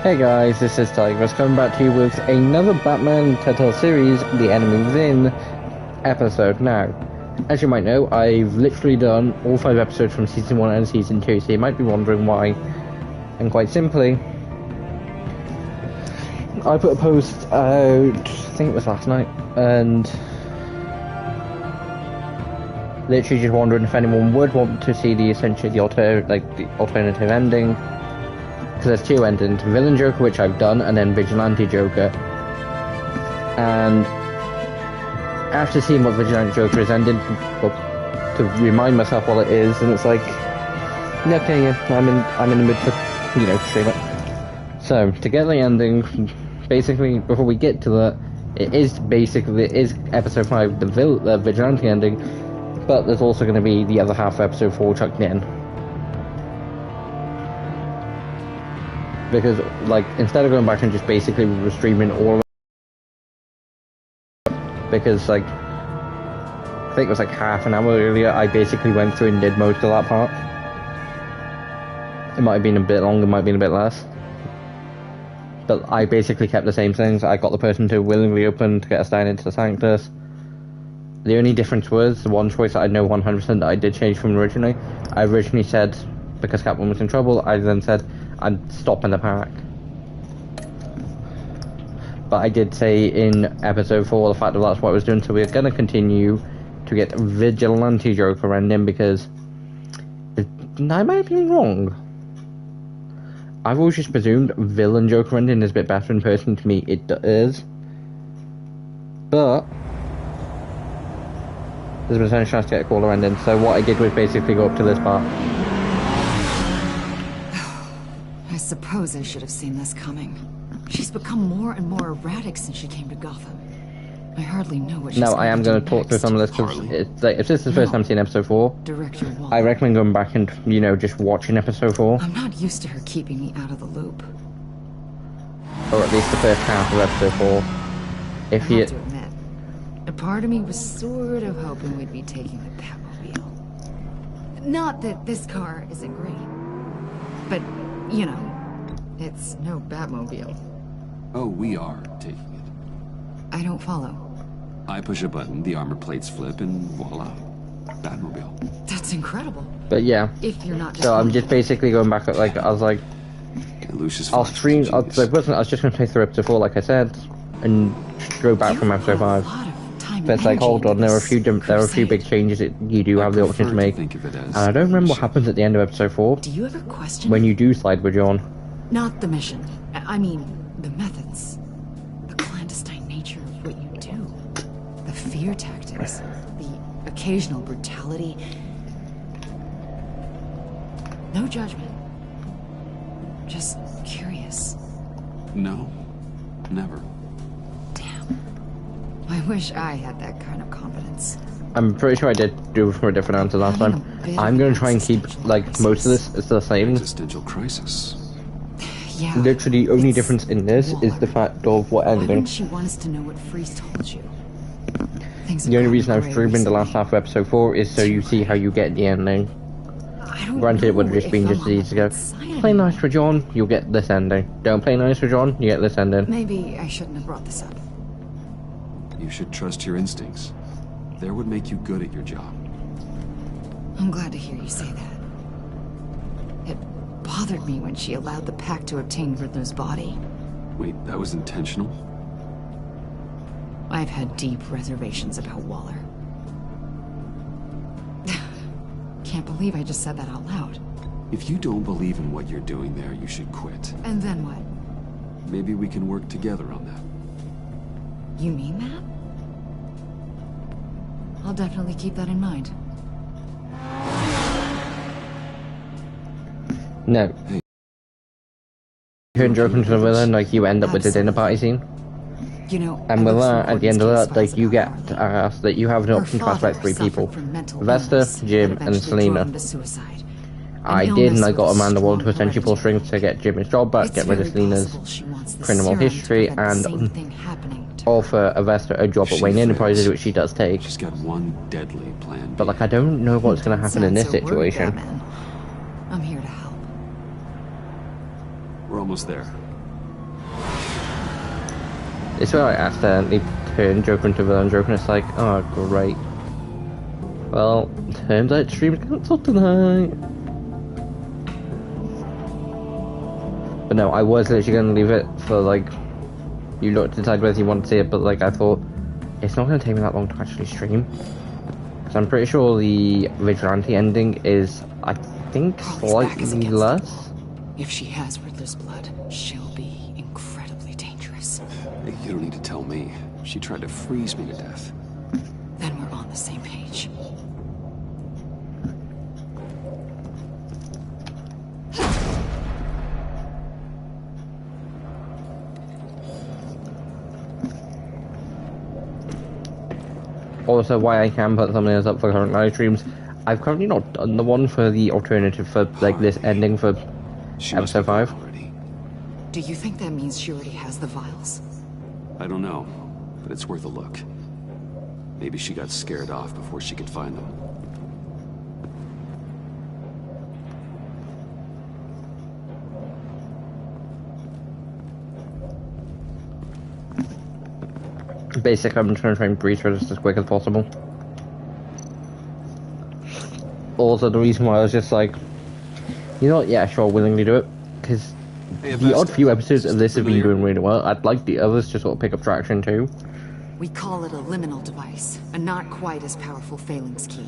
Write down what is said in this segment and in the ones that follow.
Hey guys, this is Tigers coming back to you with another Batman Telltale series, The Enemy Within episode. Now, as you might know, I've literally done all 5 episodes from Season 1 and Season 2, so you might be wondering why. And quite simply, I put a post out, I think it was last night, and literally just wondering if anyone would want to see the alternative ending. Because there's 2 endings, Villain Joker, which I've done, and then Vigilante Joker. And after seeing what Vigilante Joker is ended, well, to remind myself what it is, and it's like, okay, yeah, I'm in the mood for, stream it. So, to get the ending, basically, before we get to that, it is episode 5, the Vigilante ending, but there's also going to be the other half of episode 4 chucked in. Because, instead of going back and just basically streaming all of it, because, I think it was half an hour earlier, I basically went through and did most of that part. It might have been a bit longer, it might have been a bit less. But I basically kept the same things. I got the person to willingly open to get us down into the Sanctus. The only difference was, the one choice that I know 100% that I did change from originally. I originally said, because Catwoman was in trouble, I then said, I'm stopping the pack. But I did say in episode 4 the fact that that's what I was doing, so we're going to continue to get Vigilante Joker ending, because I might be wrong. I've always just presumed Villain Joker ending is a bit better, and personally to me it is. But there's a potential chance to get a cooler ending, so what I did was basically go up to this part. I suppose I should have seen this coming. She's become more and more erratic since she came to Gotham. I hardly know what she's Now, I am going to talk through some of this, because if this is the first time seeing episode 4, Director Waller, I recommend going back and, just watching episode 4. I'm not used to her keeping me out of the loop. Or at least the first half of episode 4. If I you... have to admit, a part of me was sort of hoping we'd be taking the Batmobile. Not that this car isn't great, but, it's no Batmobile. Oh, we are taking it. I don't follow. I push a button, the armor plates flip, and voila. Batmobile. That's incredible. But yeah. If you're not just so I'm just basically going back, I was like... Lucius I'll stream... I was just going to play through episode 4, like I said, and go back from episode 5. But it's hold on, there are a few big changes that you do have the option to make. And I don't remember what happens at the end of episode 4. Do you ever question when you do side with John? Not the mission. I mean, the methods. The clandestine nature of what you do. The fear tactics. The occasional brutality. No judgment. Just curious. No. Never. Damn. I wish I had that kind of confidence. I'm pretty sure I did do it from a different answer last time. I'm going to try and keep, most of this is the same. Existential crisis. Yeah. Literally, the only difference in this is the fact of what ending. Why wouldn't she want us to know what Freeze told you? The only reason I'm streaming the last half of episode 4 is so you see how you get the ending. Granted, it would have just been just as easy to go, play nice for John, you'll get this ending. Don't play nice for John, you get this ending. Maybe I shouldn't have brought this up. You should trust your instincts. They would make you good at your job. I'm glad to hear you say that. It bothered me when she allowed the pack to obtain Riddler's body. Wait, that was intentional? I've had deep reservations about Waller. Can't believe I just said that out loud. If you don't believe in what you're doing there, you should quit. And then what? Maybe we can work together on that. You mean that? I'll definitely keep that in mind. No. Hey. You turn Joker into a villain, you end up with the dinner party scene. And with that, at the end of that, you get asked that you have an option to pass about 3 people. Vesta, Jim, and Selena. I did, and I got Amanda Waller to essentially pull strings to get Jim's job back, get rid of Selena's criminal history, and offer Vesta a job at Wayne Enterprises, which she does take. She's got one deadly plan. But I don't know what's going to happen in this situation. I'm here to help. We're almost there. It's where I accidentally turned Joker into villain Joker, and it's like, oh great. Well, turns out stream's cancelled tonight. But no, I was literally gonna leave it for like, you lot to decide whether you want to see it, but like I thought, it's not gonna take me that long to actually stream. Because I'm pretty sure the Vigilante ending is, I think, slightly less. If she has Riddler's blood, she'll be incredibly dangerous. Hey, you don't need to tell me. She tried to freeze me to death. Then we're on the same page. Also, why I can put something else up for current live streams, I've currently not done the one for the alternative for like this ending for episode 5. Already. Do you think that means she already has the vials? I don't know, but it's worth a look. Maybe she got scared off before she could find them. Basically, I'm just going to try and breeze through this as quick as possible. Also, the reason why I was just like, you know what, yeah, sure, I'll willingly do it, because the odd few episodes of this have been doing really well. I'd like the others to sort of pick up traction too. We call it a liminal device, a not quite as powerful phalanx key.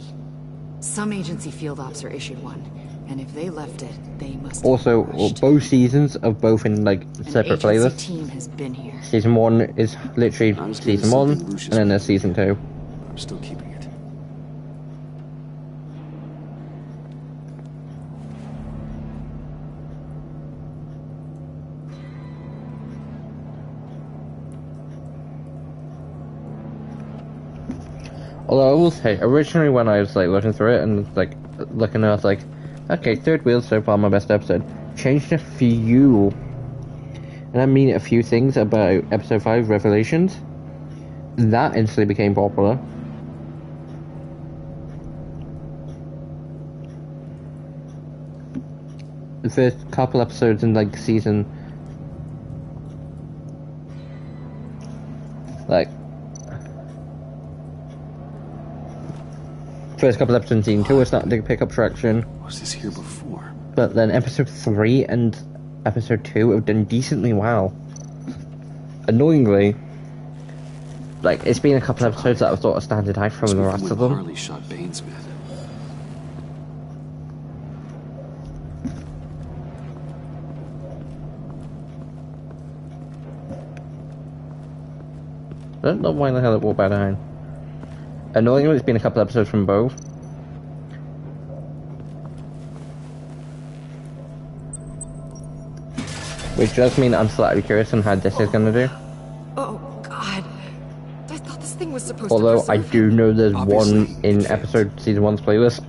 Some agency field ops are issued one, and if they left it, they must Also, have both seasons are both in like separate playlists. Team has been here. Season 1 is literally season 1, and then there's season 2. I'm still keeping it. Although I will say, originally when I was like looking through it and like looking at it, I was like, okay, third wheel so far my best episode. Changed a few, and I mean a few things about episode 5 Revelations. That instantly became popular. The first couple episodes in like season, like first couple episodes in season 2 are starting to pick up traction. Was this here before? But then episode 3 and episode 2 have done decently well. Annoyingly, like, it's been a couple episodes that I've thought of standard out from the rest of them. Harley shot Bane's men. I don't know why the hell it walked back behind. Annoyingly, it's been a couple episodes from both. Which does mean I'm slightly curious on how this is gonna do. Oh God! I thought this thing was supposed Although to. I do know there's one in season 1's playlist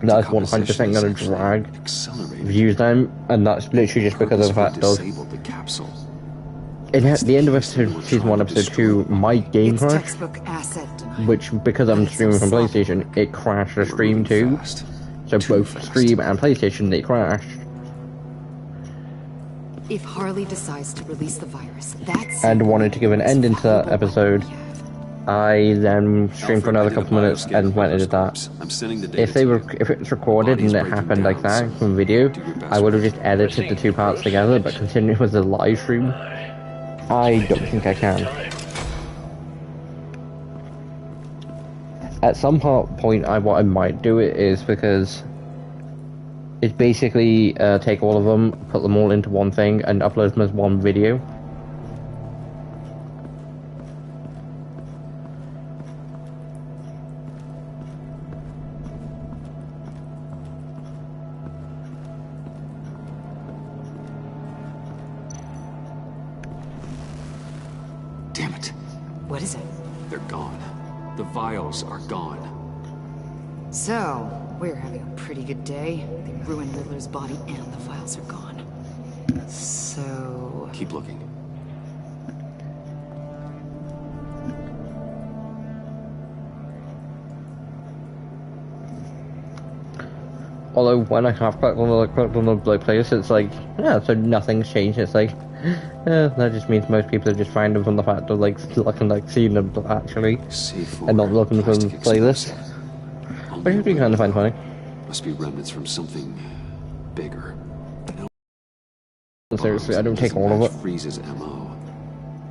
that's 100% gonna drag views down, and that's literally just because of the fact of at the end of season 1, episode 2, my game crashed, which because I'm streaming from PlayStation, it crashed the stream too. So both stream and PlayStation, they crashed. If Harley decides to release the virus, that's and wanted to give an ending to that episode, I then streamed for another couple minutes and went and did that. If it's recorded and it happened like that from video, I would have just edited the two parts together, but considering it was a live stream, I don't think I can. At some point, what I might do it is because it's basically take all of them, put them all into one thing, and upload them as one video. Damn it. What is it? They're gone. The vials are gone. So, we're having a pretty good day. They ruined Riddler's body and the files are gone. So... Keep looking. Although when I have clicked on the playlist, it's like, yeah, so nothing's changed. It's like, That just means most people are just finding from the fact of like looking like seeing them actually, and not looking from the playlist. Which would be kind of funny. Must be remnants from something bigger. Seriously, I don't take all of it. Freeze's MO.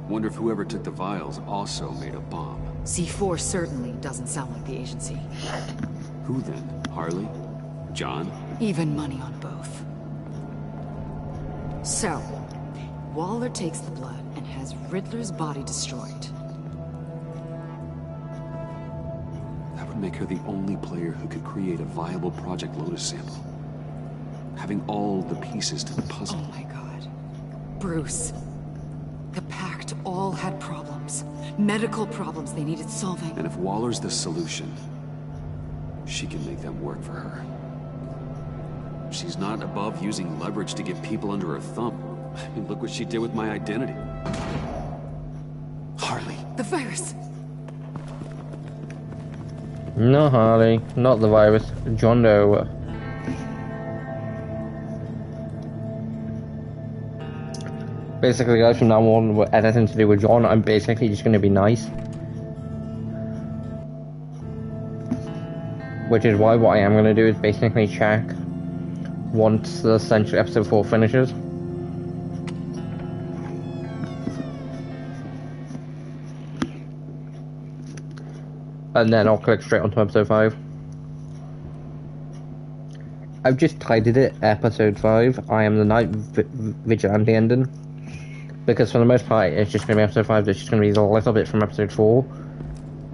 Wonder if whoever took the vials also made a bomb. C4 certainly doesn't sound like the agency. Who then? Harley? John? Even money on both. So, Waller takes the blood and has Riddler's body destroyed. That would make her the only player who could create a viable Project Lotus sample. Having all the pieces to the puzzle. Oh my god. Bruce. The Pact all had problems. Medical problems they needed solving. And if Waller's the solution, she can make them work for her. She's not above using leverage to get people under her thumb. I mean, look what she did with my identity. Harley. The virus. No, Harley. Not the virus. John Doe. Basically, guys, from now on, with anything to do with John, I'm basically just going to be nice. Which is why what I am going to do is basically check once the essentially episode 4 finishes. And then I'll click straight onto episode 5. I've just titled it episode 5. I am the night vigilante ending. Because for the most part, it's just going to be episode 5, it's just going to be a little bit from episode 4.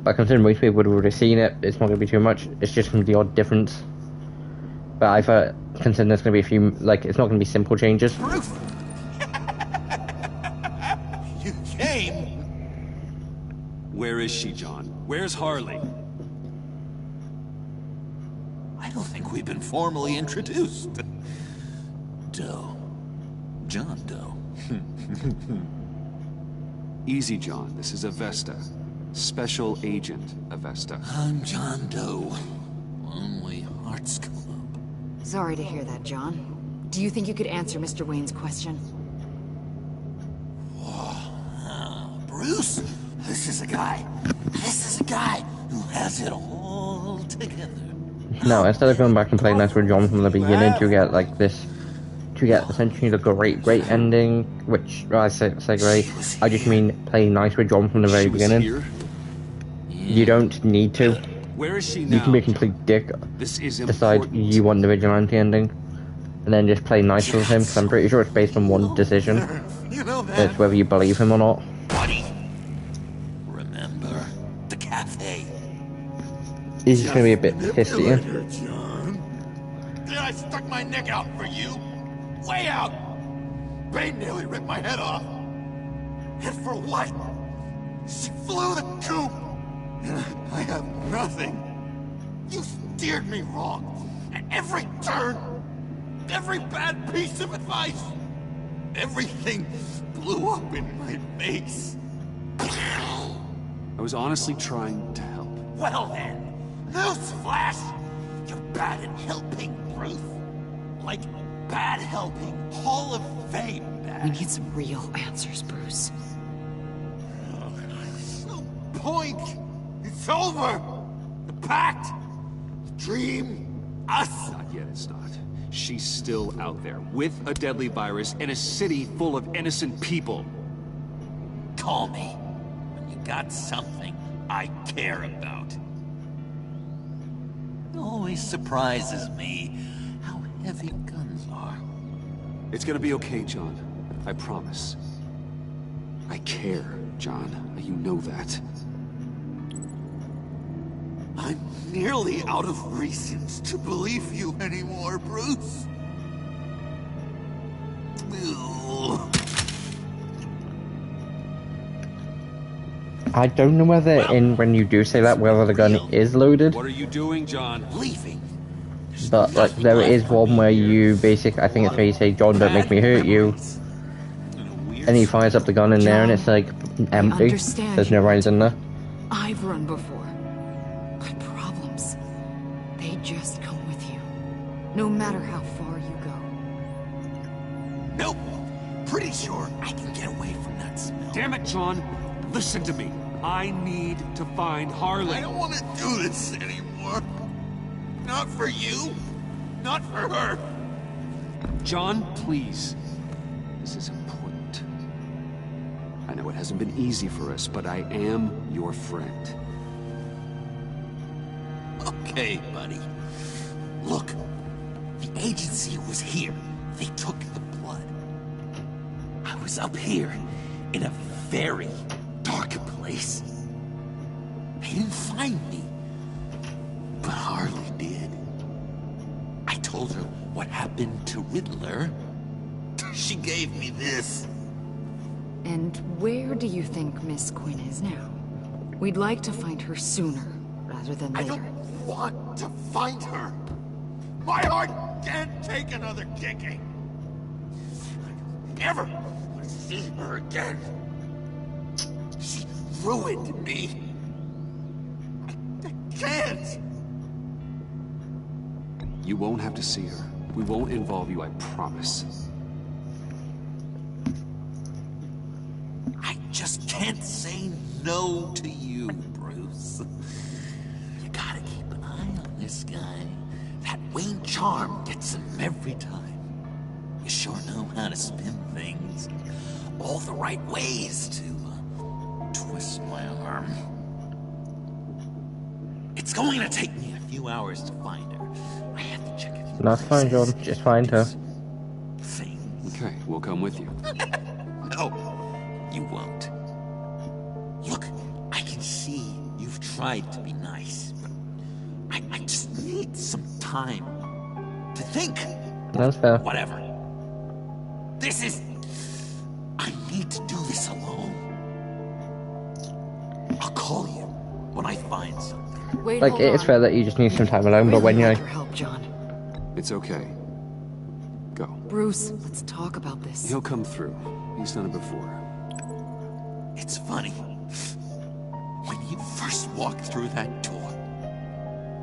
But considering most people would have already seen it, it's not going to be too much. It's just going to be the odd difference. But I thought, considering there's going to be a few, like, it's not going to be simple changes. Proof! You came! Where is she, John? Where's Harley? I don't think we've been formally introduced. Doe. John Doe. Easy, John. This is Avesta. Special Agent Avesta. I'm John Doe. Lonely Hearts Club. Sorry to hear that, John. Do you think you could answer Mr. Wayne's question? Bruce, this is a guy who has it all together. No, instead of going back and playing nice with John from the beginning to get like this, to get essentially the great ending, which I say great, I just mean playing nice with John from the very beginning. Here? You don't need to. Where is she now? You can be a complete dick, This is decide important. you want the vigilante ending, and then just play nice with him, because I'm pretty sure it's based on one decision. You know that, It's whether you believe him or not. buddy. Remember the cafe? He's just going to be a bit pissed at you. John. Then I stuck my neck out for you. Way out. Bane nearly ripped my head off. And for what? She flew the coop. And I have nothing. You steered me wrong. At every turn. Every bad piece of advice. Everything blew up in my face. I was honestly trying to help. Well then, newsflash! You're bad at helping, Bruce. Like bad helping Hall of Fame bad. We need some real answers, Bruce. No point! It's over! The pact! The dream! Us! Not yet, it's not. She's still out there, with a deadly virus in a city full of innocent people. Call me when you got something I care about. It always surprises me how heavy guns are. It's gonna be okay, John. I promise. I care, John. You know that. I'm nearly out of reasons to believe you anymore, Bruce. Ugh. I don't know whether when you do say that, whether the gun is loaded, What are you doing, John? Leaving. but like there is one where you I think it's where you say, John, don't make me hurt you, and he fires up the gun in there and it's like empty, understand. there's no rounds in there. I've run before. But problems, they just come with you. No matter how far you go. Nope. pretty sure I can get away from that smell. Damn it, John. Listen to me. I need to find Harley. I don't want to do this anymore. Not for you. Not for her. John, please. This is important. I know it hasn't been easy for us, but I am your friend. Okay, buddy. Look, the agency was here. They took the blood. I was up here in a very dark place. They didn't find me, but Harley did. I told her what happened to Riddler. She gave me this. And where do you think Miss Quinn is now? We'd like to find her sooner, rather than I later. don't want to find her. My heart can't take another kicking. I don't ever want to see her again. She ruined me. I can't. You won't have to see her. We won't involve you, I promise. I just can't say no to you, Bruce. You gotta keep an eye on this guy. That Wayne charm gets him every time. You sure know how to spin things. All the right ways to twist my arm. It's going to take me a few hours to find her. I have to check it. That's fine, John. Just find her. Things. Okay, we'll come with you. No, you won't. Look, I can see you've tried to be nice, but I just need some time to think. That's fair. Whatever. I need to do this alone. I'll call you when I find something. Wait, Like, hold it's on. fair that you just need some time alone, but when Really you're... need your help, John. It's okay. Go. Bruce, let's talk about this. He'll come through. He's done it before. It's funny. When you first walked through that door,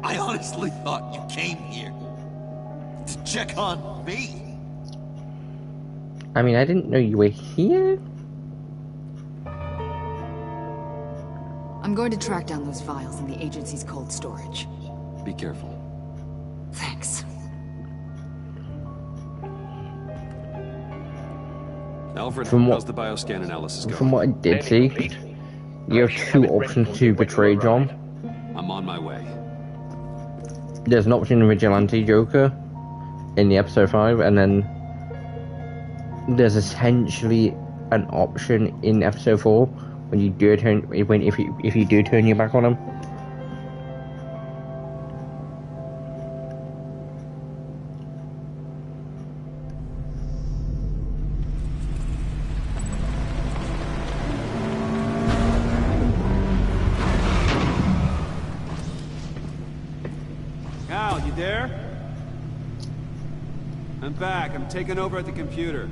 I honestly thought you came here to check on me. I mean, I didn't know you were here. I'm going to track down those files in the agency's cold storage. Be careful. Thanks. Alfred, From what- how's the bioscan analysis going? From what I did see, you have two options to betray John. I'm on my way. There's an option in Vigilante Joker in the episode 5, and then there's essentially an option in episode 4 when you do turn if you do turn your back on him. Al, you there? I'm back. I'm taking over at the computer.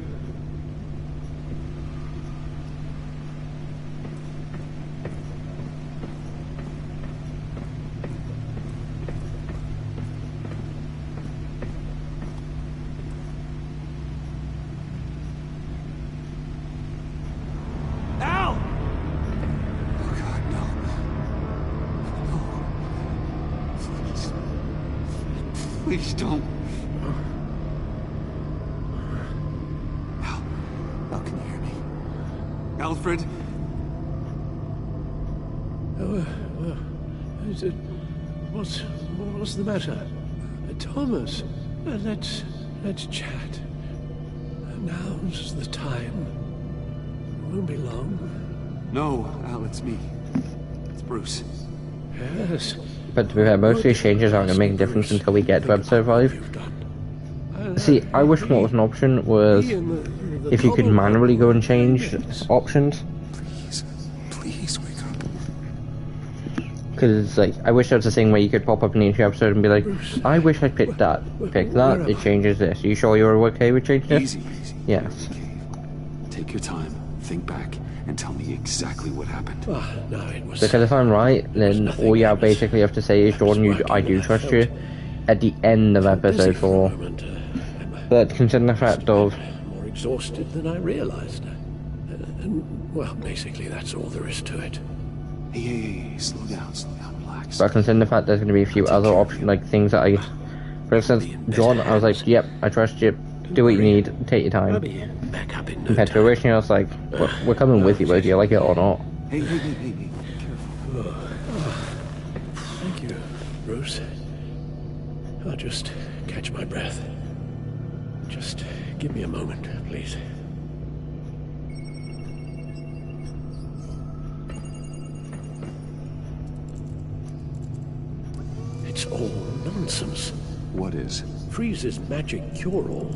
Al! Oh God, no. No. Please don't. Al, can you hear me? Alfred? What's the matter? Thomas, let's chat. Now's the time. Won't be long. No, Al, it's me. It's Bruce. Yes. But to be fair, most of these changes aren't going to make a difference until we get to episode 5. You've done. See, I wish what was an option was if you could manually go and change options. Please wake up. Because, like, I wish there was a thing where you could pop up in each episode and be like, I wish I picked that. Pick that, it changes this. Are you sure you're okay with changing it? Easy, easy. Yes. Take your time, think back, and tell me exactly what happened. No, it was. Because if I'm right, then all you basically have to say is, Jordan, I do trust you, at the end of episode 4. But considering the fact of exhausted than I realized. And, well, basically that's all there is to it. Hey, slow down, relax. But considering the fact there's going to be a few other options, like things that I, for instance, John, I was like, yep, I trust you. Do what you need. Take your I'll time. be back up in no Compared to time. originally, I was like, we're coming with you, whether you like it or not. Hey, careful. Thank you, Bruce. I'll just catch my breath. Just give me a moment, please. It's all nonsense. What is? Freeze's magic cure-all.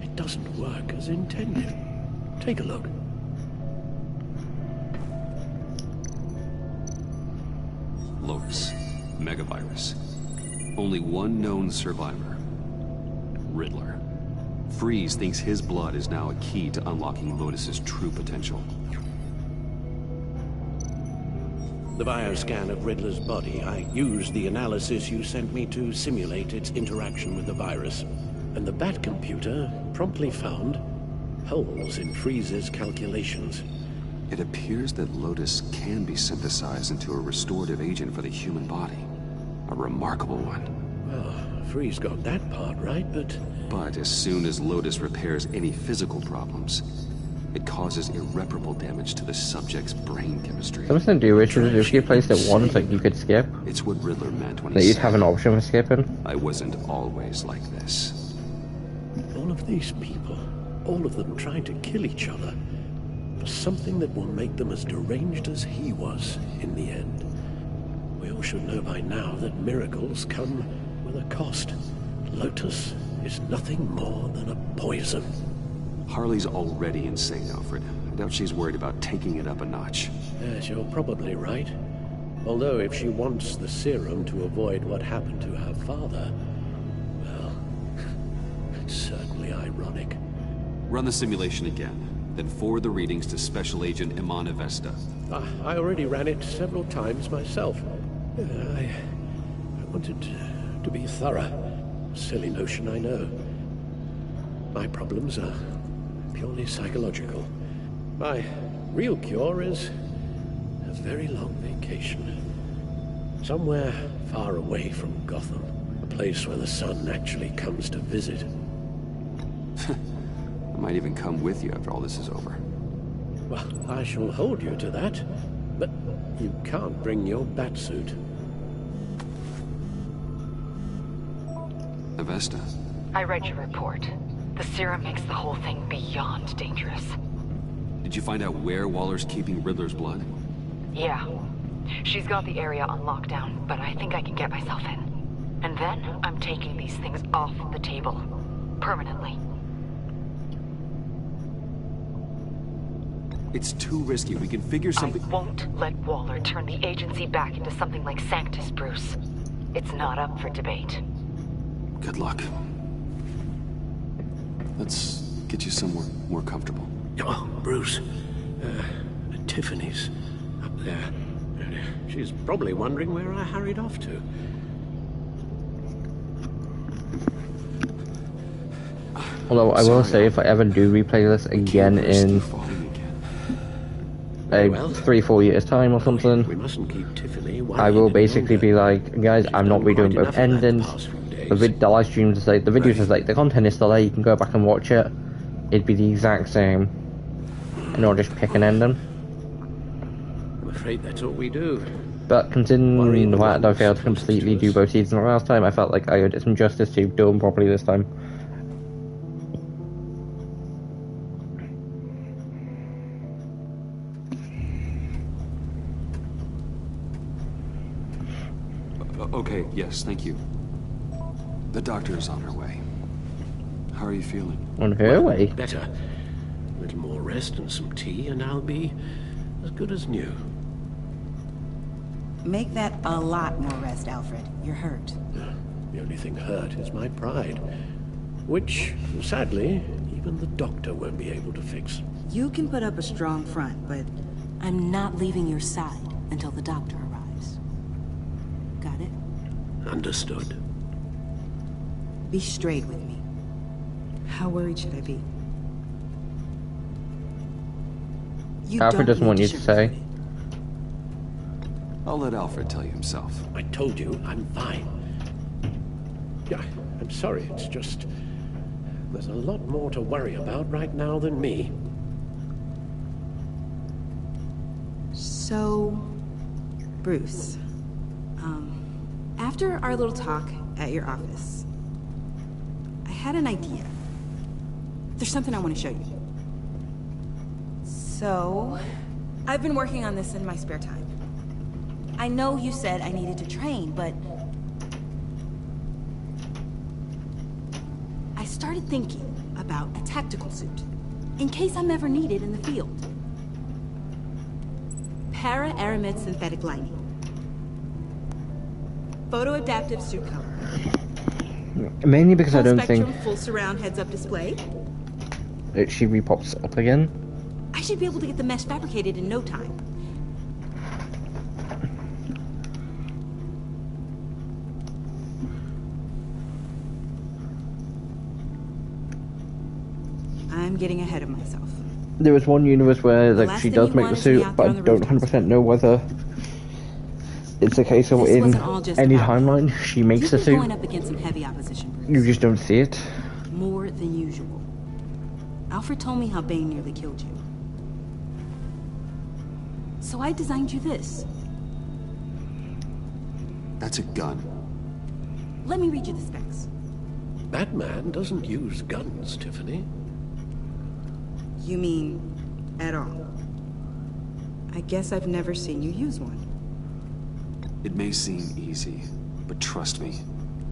It doesn't work as intended. Take a look. Lotus. Megavirus. Only one known survivor. Riddler. Freeze thinks his blood is now a key to unlocking Lotus's true potential. The bioscan of Riddler's body, I used the analysis you sent me to simulate its interaction with the virus. And the Bat computer promptly found holes in Freeze's calculations. It appears that Lotus can be synthesized into a restorative agent for the human body. A remarkable one. Well, Freeze got that part right, but But as soon as Lotus repairs any physical problems, it causes irreparable damage to the subject's brain chemistry. Something to do with it, if you placed it once, like you could skip, It's what Riddler meant when that he you'd said, have an option for skipping. I wasn't always like this. all of these people, all of them trying to kill each other, for something that will make them as deranged as he was in the end. We all should know by now that miracles come with a cost. Lotus is nothing more than a poison. Harley's already insane, Alfred. I doubt she's worried about taking it up a notch. Yes, you're probably right. Although if she wants the serum to avoid what happened to her father, well, it's certainly ironic. Run the simulation again, then forward the readings to Special Agent Iman Avesta. I already ran it several times myself. I wanted to be thorough. Silly notion, I know. My problems are purely psychological. My real cure is a very long vacation. Somewhere far away from Gotham. A place where the sun actually comes to visit. I might even come with you after all this is over. Well, I shall hold you to that. But you can't bring your batsuit. Avesta, I read your report. The serum makes the whole thing beyond dangerous. did you find out where Waller's keeping Riddler's blood? Yeah. She's got the area on lockdown, but I think I can get myself in. And then I'm taking these things off the table. Permanently. It's too risky. We can figure something... I won't let Waller turn the agency back into something like Sanctus, Bruce. It's not up for debate. Good luck. Let's get you somewhere more comfortable. Oh, Bruce. Tiffany's up there. She's probably wondering where I hurried off to. Although I will say, if I ever do replay this again in Well, 3-4 years time or we something, mustn't keep Tiffany I will worrying basically any be longer. like, guys, I'm not She's done redoing quite both enough in that endings. past few days. The live streams is like, the videos is like, the content is still there, you can go back and watch it. It'd be the exact same. And I'll just pick an ending. I'm afraid that's what we do. But considering the fact that I failed to completely do both seasons last time, I felt like I owed it some justice to do them properly this time. Okay, yes, thank you. The doctor is on her way. How are you feeling? On her way. Better. A little more rest and some tea, and I'll be as good as new. Make that a lot more rest, Alfred. You're hurt. The only thing hurt is my pride, which, sadly, even the doctor won't be able to fix. You can put up a strong front, but I'm not leaving your side until the doctor arrives. Got it? Understood. be straight with me. How worried should I be? Alfred doesn't want you to say. I'll let Alfred tell you himself. I told you, I'm fine. Yeah, I'm sorry, it's just... there's a lot more to worry about right now than me. So, Bruce, after our little talk at your office, I had an idea. There's something I want to show you. So, I've been working on this in my spare time. I know you said I needed to train, but I started thinking about a tactical suit, in case I'm ever needed in the field. Para-aramid synthetic lining. Photo-adaptive suit color. Mainly because I don't Full-spectrum, think full-surround heads-up display. that she repops up again. I should be able to get the mesh fabricated in no time. I'm getting ahead of myself. There was one universe where like last she thing does you make want the is me suit, out but there I on the don't rooftops. 100% know whether it's a case of This in wasn't all just any about me. timeline she makes the You've been suit. going up against some heavy opposition, Bruce. You just don't see it. More than usual. Alfred told me how Bane nearly killed you. So I designed you this. That's a gun. Let me read you the specs. Batman doesn't use guns, Tiffany. You mean, at all? I guess I've never seen you use one. It may seem easy, but trust me,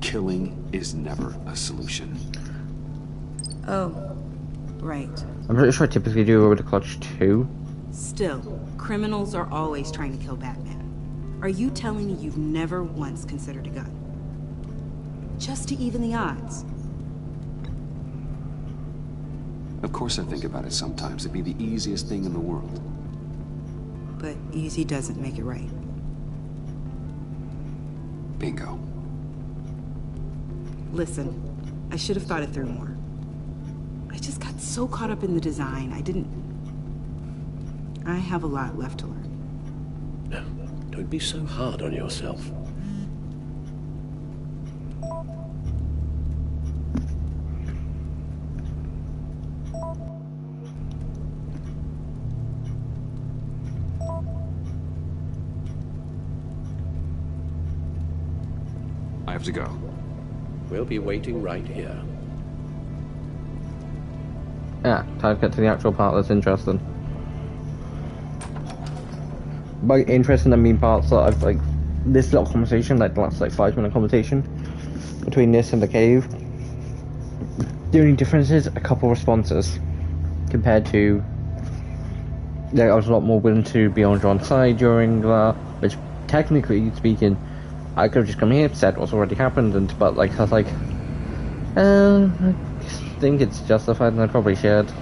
killing is never a solution. Oh, right. I'm pretty sure I typically do over the clutch too. Still, criminals are always trying to kill Batman. Are you telling me you've never once considered a gun? Just to even the odds? Of course I think about it sometimes. It'd be the easiest thing in the world. But easy doesn't make it right. Bingo. Listen, I should have thought it through more. I just got so caught up in the design, I have a lot left to learn. No, don't be so hard on yourself. I have to go. We'll be waiting right here. Yeah, time to get to the actual part that's interesting. By interesting, I mean parts that I've like this little conversation, like the last like 5-minute conversation between this and the cave. The only difference is a couple responses compared to. Like, I was a lot more willing to be on John's side during that, which technically speaking, I could have just come here, said what's already happened, and but like I was like, I think it's justified, and I probably should.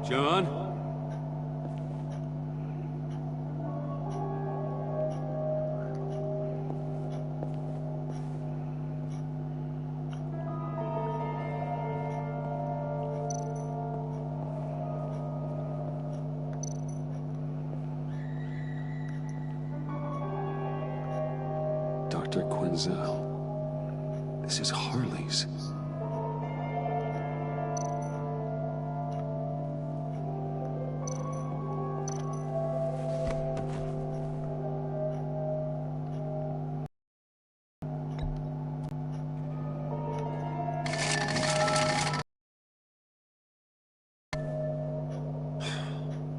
John? Dr. Quinzel. This is Harley's.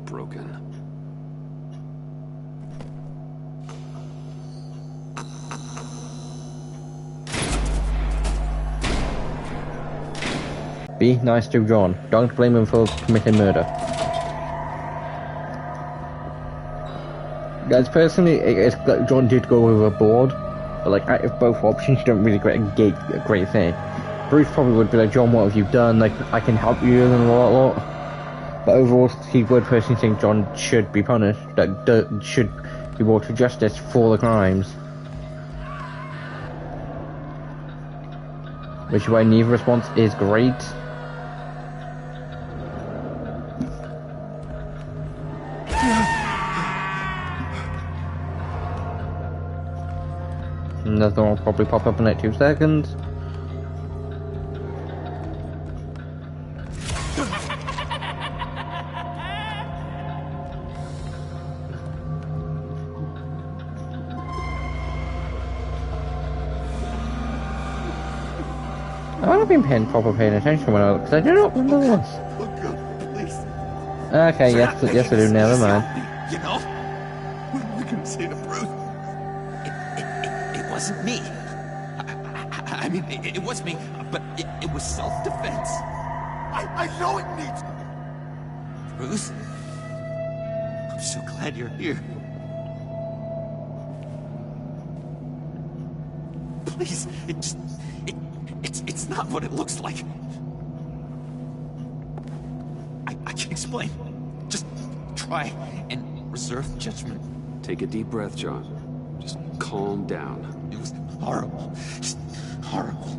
Broken. Be nice to John. Don't blame him for committing murder. Guys, personally, it's like John did go overboard, but like out of both options, you don't really get a great thing. Bruce probably would be like, John, what have you done? Like, I can help you and a lot. But overall, he would personally think John should be punished. That should be brought to justice for the crimes. which is why neither response is great. Another one will probably pop up in like 2 seconds. I would have been paying attention when I looked, because I do not remember this. Look up, please. Okay, yes I do, never mind. You know? What are we gonna say to Bruce? It wasn't me. I mean, it was me, but it was self-defense. I know it needs... Bruce? I'm so glad you're here. Please, it's not what it looks like. I can explain. Just try and reserve judgment. Take a deep breath, John. Just calm down. It was horrible. Just horrible.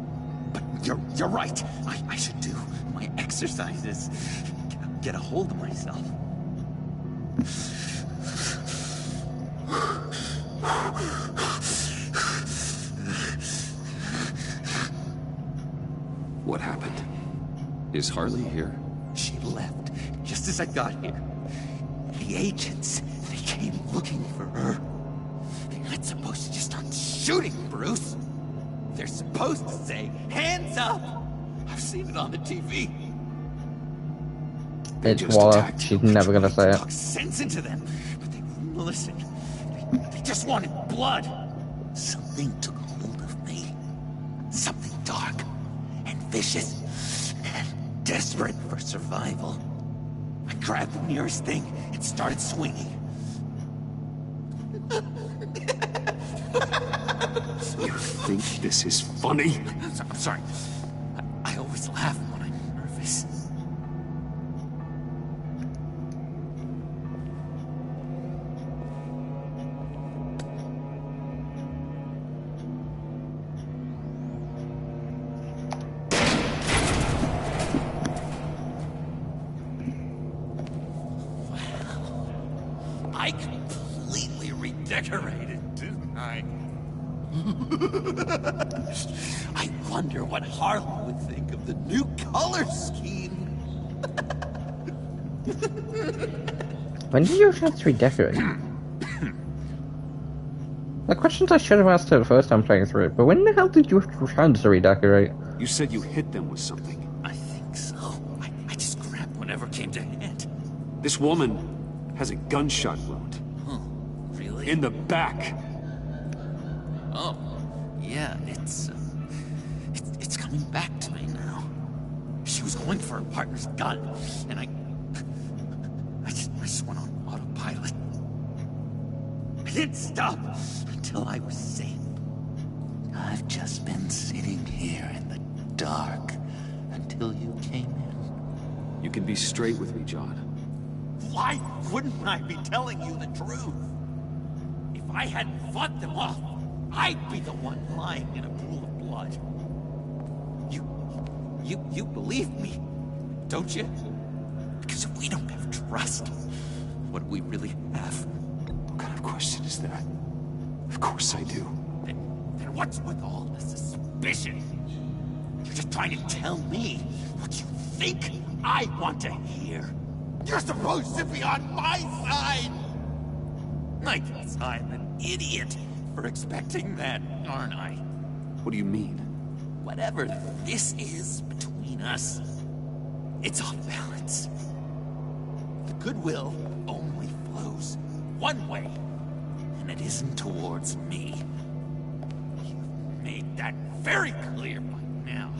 But you're right. I should do my exercises. Get a hold of myself. What happened? Is Harley here? She left just as I got here. The agents, they came looking for her. They're not supposed to just start shooting, Bruce. They're supposed to say, hands up! I've seen it on the TV. It's Waller. She's never gonna say it. Talk sense into them, but they wouldn't listen. They just wanted blood. Something took hold of me. Something dark and vicious and desperate for survival. I grabbed the nearest thing and started swinging. You think this is funny? I'm sorry. I always laugh when I'm nervous. I completely redecorated, didn't I? I wonder what Harlan would think of the new color scheme. When did you have a chance to redecorate? The questions I should have asked her the first time playing through it, but when the hell did you have a chance to redecorate? You said you hit them with something. I think so. I just grabbed whatever came to hand. This woman has a gunshot wound. Huh, really? In the back. Oh, yeah, it's coming back to me now. She was going for her partner's gun, and I just went on autopilot. I didn't stop until I was safe. I've just been sitting here in the dark until you came in. You can be straight with me, John. Why wouldn't I be telling you the truth? If I hadn't fought them off, I'd be the one lying in a pool of blood. You believe me, don't you? Because if we don't have trust, what do we really have? What kind of question is that? Of course I do. Then what's with all the suspicion? You're just trying to tell me what you think I want to hear. You're supposed to be on my side! I guess I'm an idiot for expecting that, aren't I? What do you mean? Whatever this is between us, it's off balance. The goodwill only flows one way, and it isn't towards me. You've made that very clear by now.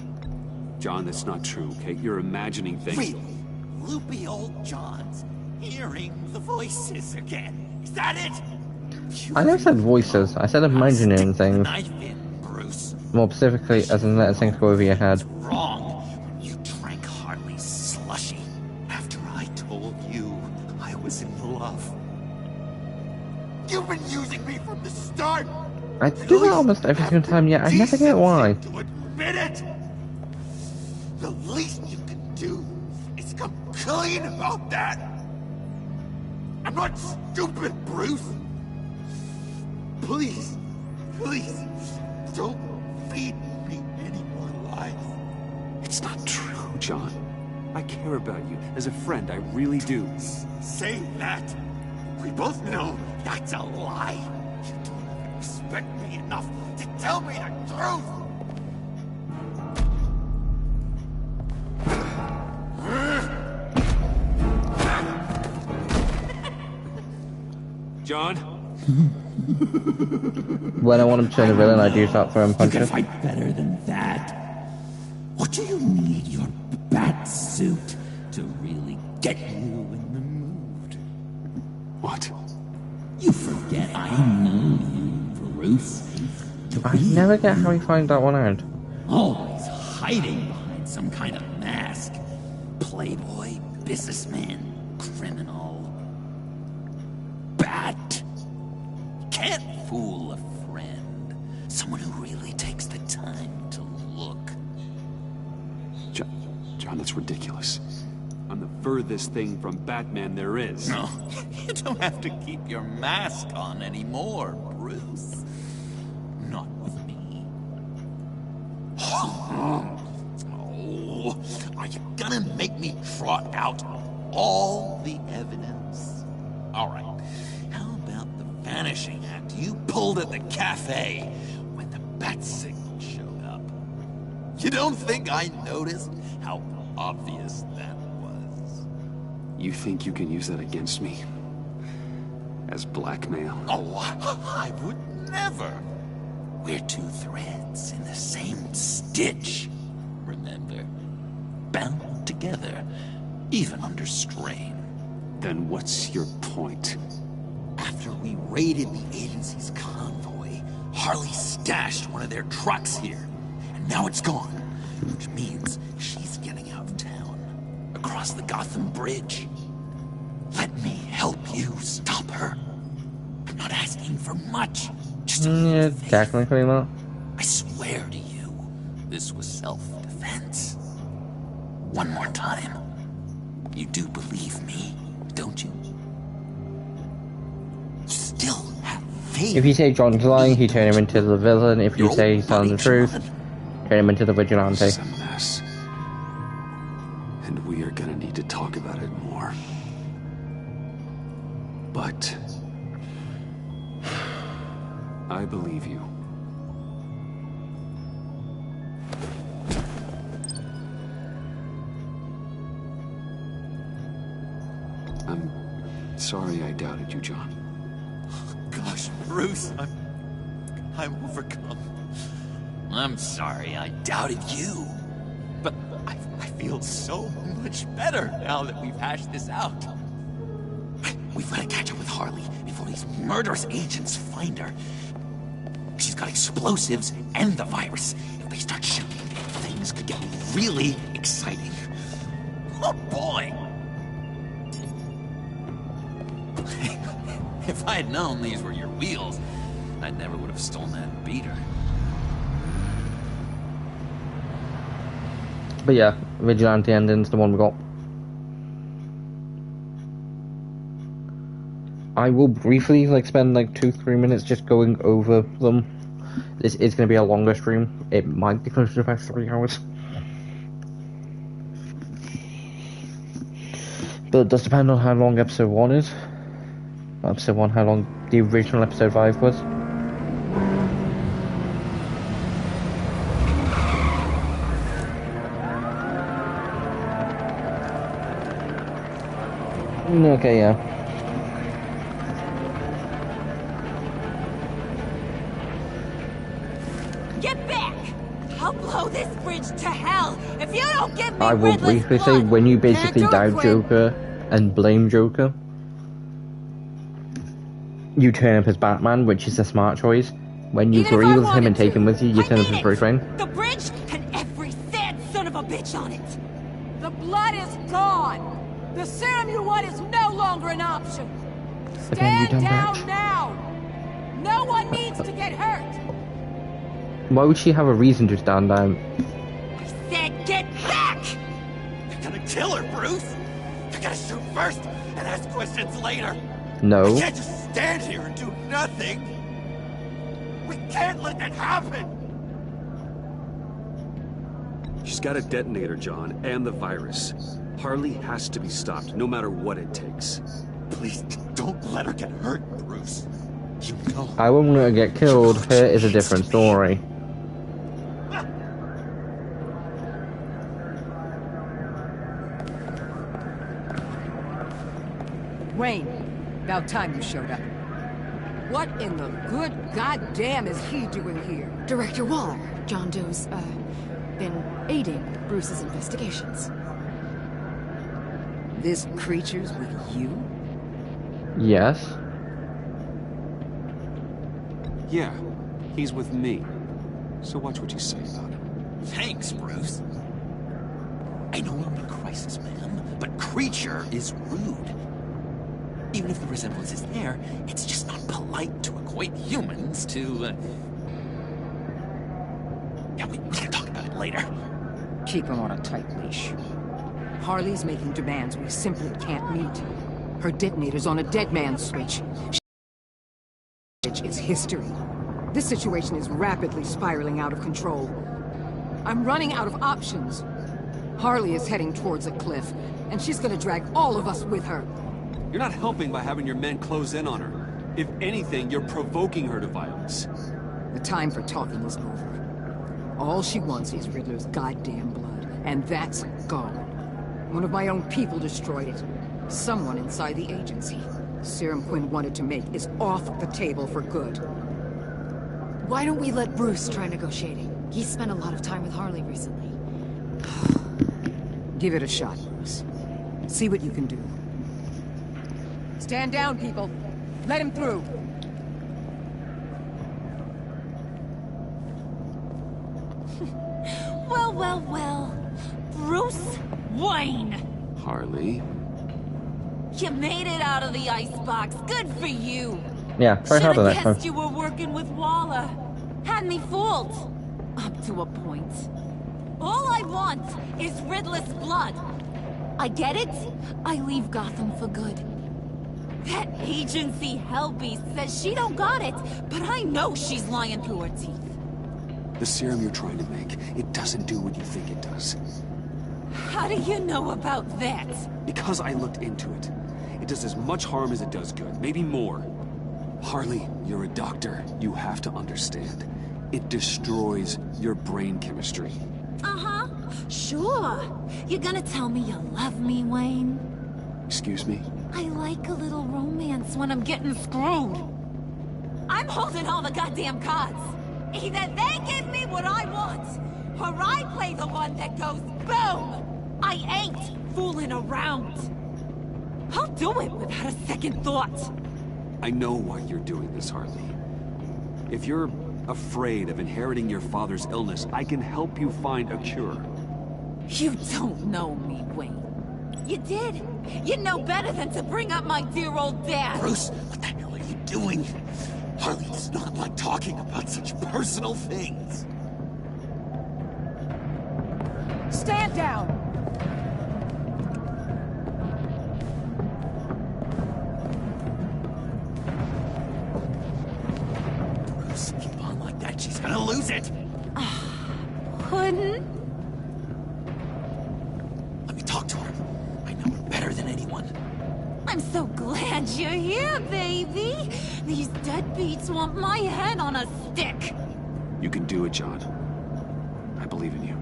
John, that's not true, okay? You're imagining things. Really? Loopy old John's hearing the voices again. Is that it? I never said voices, I said imagining things. Knife in, Bruce. More specifically, as in letting things go over your head. Wrong when you drank Harley's slushy after I told you I was in love. You've been using me from the start! I do that almost every single time, yet I never get why. To admit it! The least you can do is come clean about that. I'm not stupid, Bruce. Please, please, don't feed me any more lies. It's not true, John. I care about you. As a friend, I really do. Say that. We both know that's a lie. You don't respect me enough to tell me the truth. John? When I want him to turn a villain, I do start throwing You can punches. fight better than that. What do you need your bat suit to really get you in the mood? What? You forget I know you, Bruce. I never get how he finds that one out. Always hiding behind some kind of mask. Playboy, businessman, criminal. Bat. Can't fool a friend. Someone who really takes the time to look. John, that's ridiculous. I'm the furthest thing from Batman there is. No, you don't have to keep your mask on anymore, Bruce. Not with me. Oh, are you gonna make me trot out all the evidence? All right. How about the vanishing act you pulled at the cafe when the bat signal showed up? You don't think I noticed how obvious that was? You think you can use that against me? As blackmail? Oh, I would never. We're two threads in the same stitch, remember? Bound together, even under strain. Then what's your point? After we raided the agency's convoy, Harley stashed one of their trucks here. And now it's gone. Which means she's getting out of town. Across the Gotham Bridge. Let me help you stop her. I'm not asking for much. Just a little Yeah, faith. technically not. I swear to you, this was self-defense. One more time. You do believe me, don't you? Still have faith. If you say John's lying, he turn him into the villain. If you Your say old he's telling the buddy, truth, John. turn him into the vigilante. This is a mess. And we are gonna need to talk about it more. But... I believe you. I'm sorry I doubted you, John. Gosh, Bruce, I'm overcome. I'm sorry I doubted you. But I feel so much better now that we've hashed this out. We've got to catch up with Harley before these murderous agents find her. She's got explosives and the virus. If they start shooting, things could get really exciting. Oh boy! If I had known these were your wheels, I never would have stolen that beater. But yeah, vigilante ending's the one we got. I will briefly spend 2-3 minutes just going over them. This is going to be a longer stream. It might be close to about 3 hours. But it does depend on how long episode 1 is. Episode 1, how long the original episode 5 was. Okay, yeah. Get back! I'll blow this bridge to hell if you don't give me I will Riddler's briefly say, blood. when you Can't basically do it, doubt Quinn. Joker and blame Joker, you turn up as Batman, which is a smart choice. When you Even if agree I with him wanted and take to, him with you, you I turn up mean as it. Bruce Wayne. The bridge and every sad son of a bitch on it. The blood is gone. The serum you want is no longer an option. But then you Stand don't down match. now. No one needs to get hurt. Why would she have a reason to stand down? I said get back! kill her, Bruce! You gotta shoot first and ask questions later! No. I can't just stand here and do nothing! We can't let that happen! She's got a detonator, John, and the virus. Harley has to be stopped, no matter what it takes. Please, don't let her get hurt, Bruce. You know... I wouldn't want to get killed. Here is a different story. Wayne, about time you showed up. What in the good goddamn is he doing here? Director Waller, John Doe's, been aiding Bruce's investigations. This creature's with you? Yes. Yeah, he's with me. So watch what you say about him. Thanks, Bruce. I know I'm a crisis man, but creature is rude. Even if the resemblance is there, it's just not polite to equate humans to, Yeah, we can talk about it later. Keep him on a tight leash. Harley's making demands we simply can't meet. Her detonator's on a dead man's switch. Is history. This situation is rapidly spiraling out of control. I'm running out of options. Harley is heading towards a cliff, and she's gonna drag all of us with her. You're not helping by having your men close in on her. If anything, you're provoking her to violence. The time for talking is over. All she wants is Riddler's goddamn blood, and that's gone. One of my own people destroyed it. Someone inside the agency. Serum Quinn wanted to make is off the table for good. Why don't we let Bruce try negotiating? He's spent a lot of time with Harley recently. Give it a shot, Bruce. See what you can do. Stand down, people. Let him through. Well, well, well. Bruce Wayne. Harley? You made it out of the icebox. Good for you. Yeah, try harder Should've next time. guessed you were working with Waller. Had me fooled. Up to a point. All I want is Riddler's blood. I get it. I leave Gotham for good. That agency hellbeast says she don't got it, but I know she's lying through her teeth. The serum you're trying to make, it doesn't do what you think it does. How do you know about that? Because I looked into it. It does as much harm as it does good, maybe more. Harley, you're a doctor. You have to understand. It destroys your brain chemistry. Uh-huh. Sure. You're gonna tell me you love me, Wayne? Excuse me? I like a little romance when I'm getting screwed. I'm holding all the goddamn cards. Either they give me what I want, or I play the one that goes boom! I ain't fooling around. I'll do it without a second thought. I know why you're doing this, Harley. If you're afraid of inheriting your father's illness, I can help you find a cure. You don't know me, Wayne. You did. You know better than to bring up my dear old dad. Bruce, what the hell are you doing? Harley does not like talking about such personal things. Stand down! Bruce, keep on like that, she's gonna lose it! Puddin'? Let me talk to her. I know her better than anyone. I'm so glad you're here, baby. These deadbeats want my head on a stick. You can do it, John. I believe in you.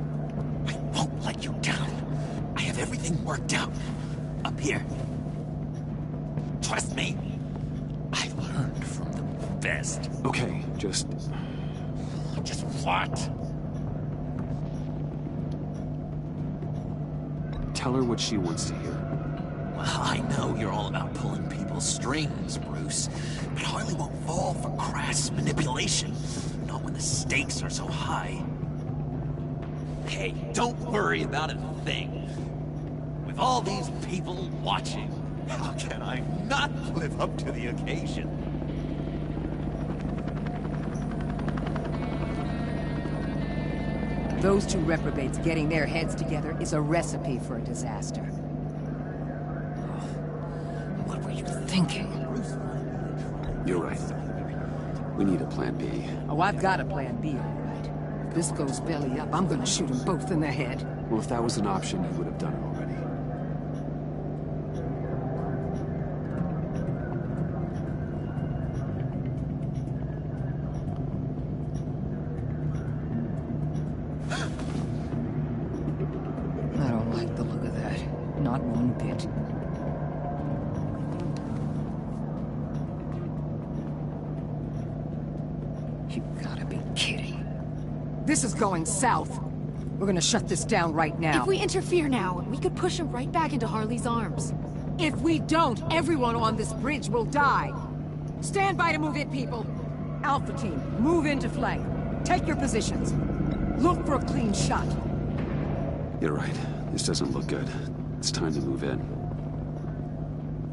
I won't let you down. I have everything worked out. Up here. Trust me. I learned from the best. Okay, just what? tell her what she wants to hear. Well, I know you're all about pulling people's strings, Bruce, but Harley won't fall for crass manipulation. Not when the stakes are so high. Hey, don't worry about a thing. With all these people watching, how can I not live up to the occasion? Those two reprobates getting their heads together is a recipe for a disaster. What were you thinking? You're right. We need a plan B. Oh, I've got a plan B, all right. If this goes belly up, I'm gonna shoot them both in the head. Well, if that was an option, you would have done it already. I don't like the look of that. Not one bit. You gotta be kidding. This is going south. We're gonna shut this down right now. If we interfere now, we could push him right back into Harley's arms. If we don't, everyone on this bridge will die. Stand by to move in, people. Alpha team, move into flank. Take your positions. Look for a clean shot. You're right. This doesn't look good. It's time to move in.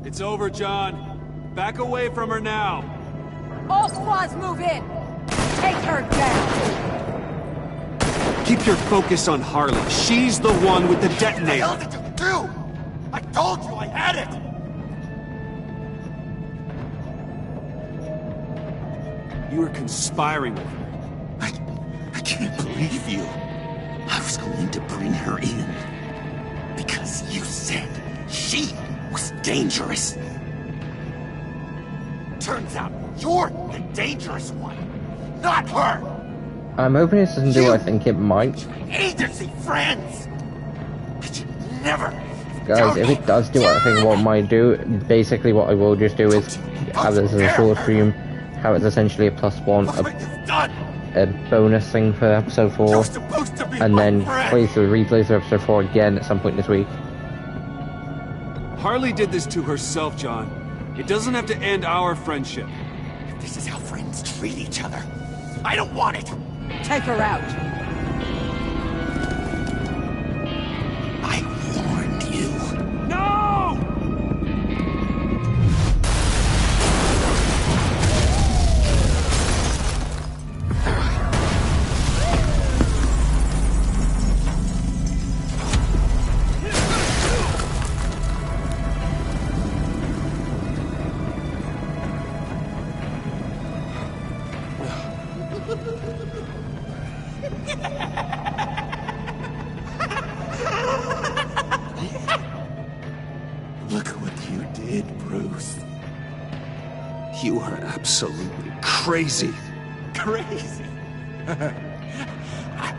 It's over, John. Back away from her now. All squads move in. Take her down. Keep your focus on Harley. She's the one with the What the detonator. hell did you do? I told you I had it! You were conspiring with her. I can't believe you. I was going to bring her in. Because you said she was dangerous. Turns out you're the dangerous one, not her! I'm hoping this doesn't do what I think it might. Agency friends! But you never... Guys, if it does do what I think what it might do, basically what I will just do is have this as a short stream, have it essentially a +1, a bonus thing for episode 4, and then play through replays of episode 4 again at some point this week. Harley did this to herself, John. It doesn't have to end our friendship. This is how friends treat each other. I don't want it! Take her out. I warned you. No! Look what you did, Bruce. You are absolutely crazy. Crazy. I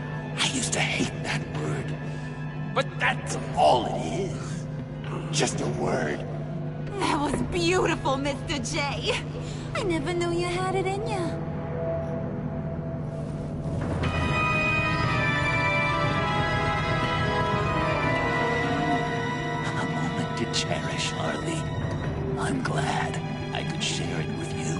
used to hate that word. But that's all it is. Just a word. That was beautiful, Mr. J. I never knew you had it in you. A moment to cherish, Harley. I'm glad I could share it with you.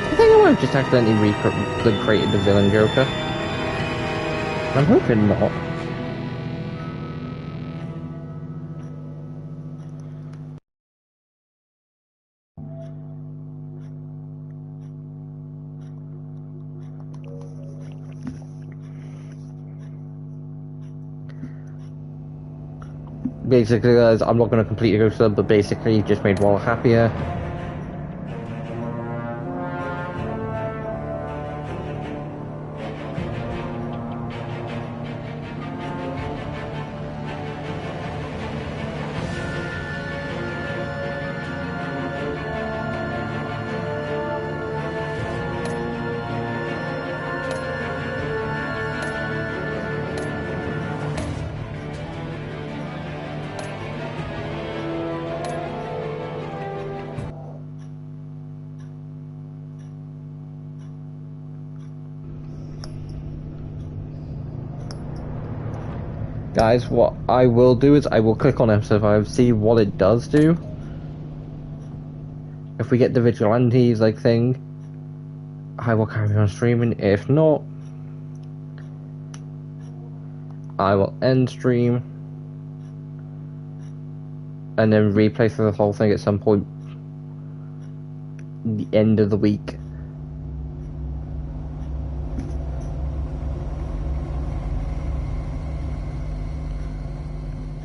I think I might have just accidentally created the villain Joker. I'm hoping not. Basically, guys, I'm not going to completely go through them, but basically, it just made Waller happier. Guys, what I will do is I will click on episode 5, see what it does do. If we get the vigilantes like thing, I will carry on streaming. If not, I will end stream and then replay through the whole thing at some point. the end of the week.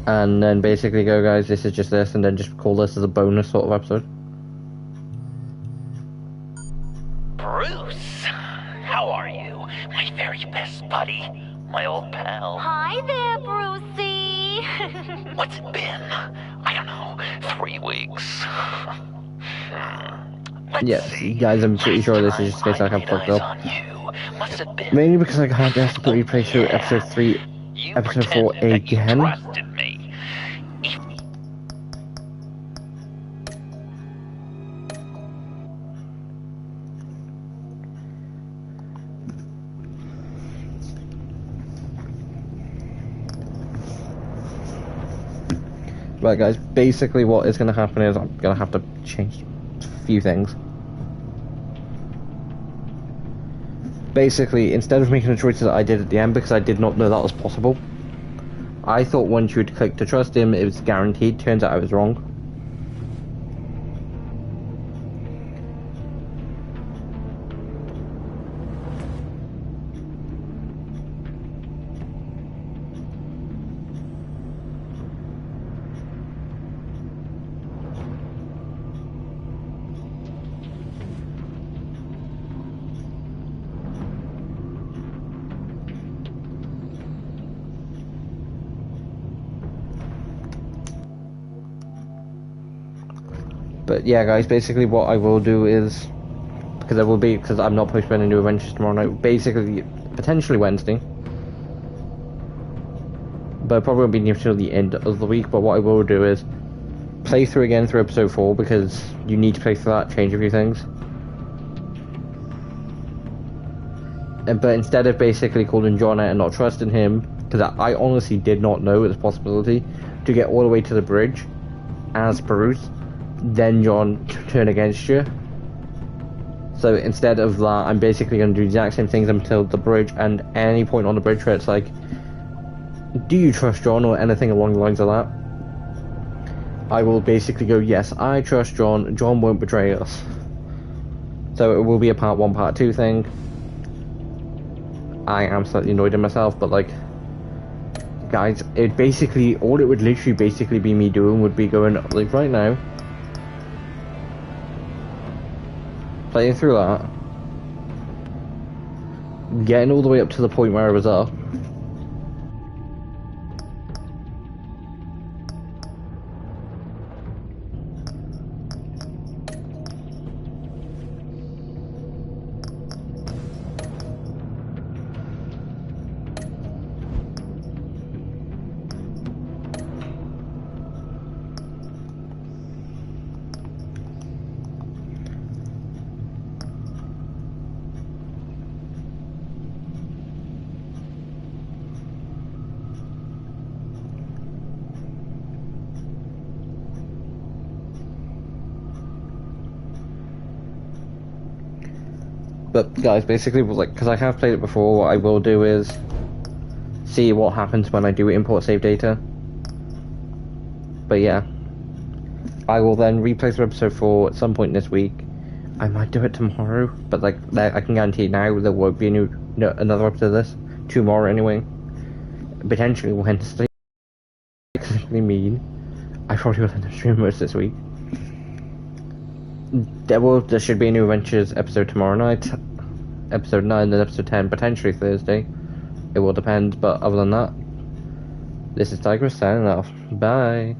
And then basically go, guys, this is just this, and then just call this as a bonus sort of episode. Bruce, how are you? My very best buddy, my old pal. Hi there, Brucey. What's it been? I don't know, 3 weeks. Yes, guys, I'm pretty sure this is just a case I have fucked up. Mainly because I had to replay through episode 3, episode 4 again. Right, guys, basically what is going to happen is I'm going to have to change a few things. Basically, instead of making the choices that I did at the end, because I did not know that was possible, I thought once you would click to trust him, it was guaranteed. Turns out I was wrong. But yeah, guys, basically what I will do is, because I'm not posting any new adventures tomorrow night, basically, potentially Wednesday, but probably won't be until the end of the week. But what I will do is play through again through episode 4, because you need to play through that, change a few things. But instead of basically calling John out and not trusting him, because I honestly did not know it was a possibility to get all the way to the bridge as Bruce, then John turn against you. So instead of that, I'm basically going to do the exact same things until the bridge, and any point on the bridge where it's like, do you trust John, or anything along the lines of that, I will basically go, yes, I trust John, John won't betray us. So it will be a part 1, part 2 thing. I am slightly annoyed at myself, but like, guys, it basically, all it would literally basically be me doing would be going, like right now, playing through that, getting all the way up to the point where I was up, but guys, basically, like, because I have played it before, what I will do is see what happens when I do import save data. But yeah, I will then replay through episode 4 at some point this week. I might do it tomorrow, but like, I can guarantee now there won't be another episode of this tomorrow anyway. Potentially Wednesday. I mean, I probably will end up streaming most this week. There should be a new Adventures episode tomorrow night, episode 9, then episode 10, potentially Thursday. It will depend, but other than that, this is Tigress signing off. Bye.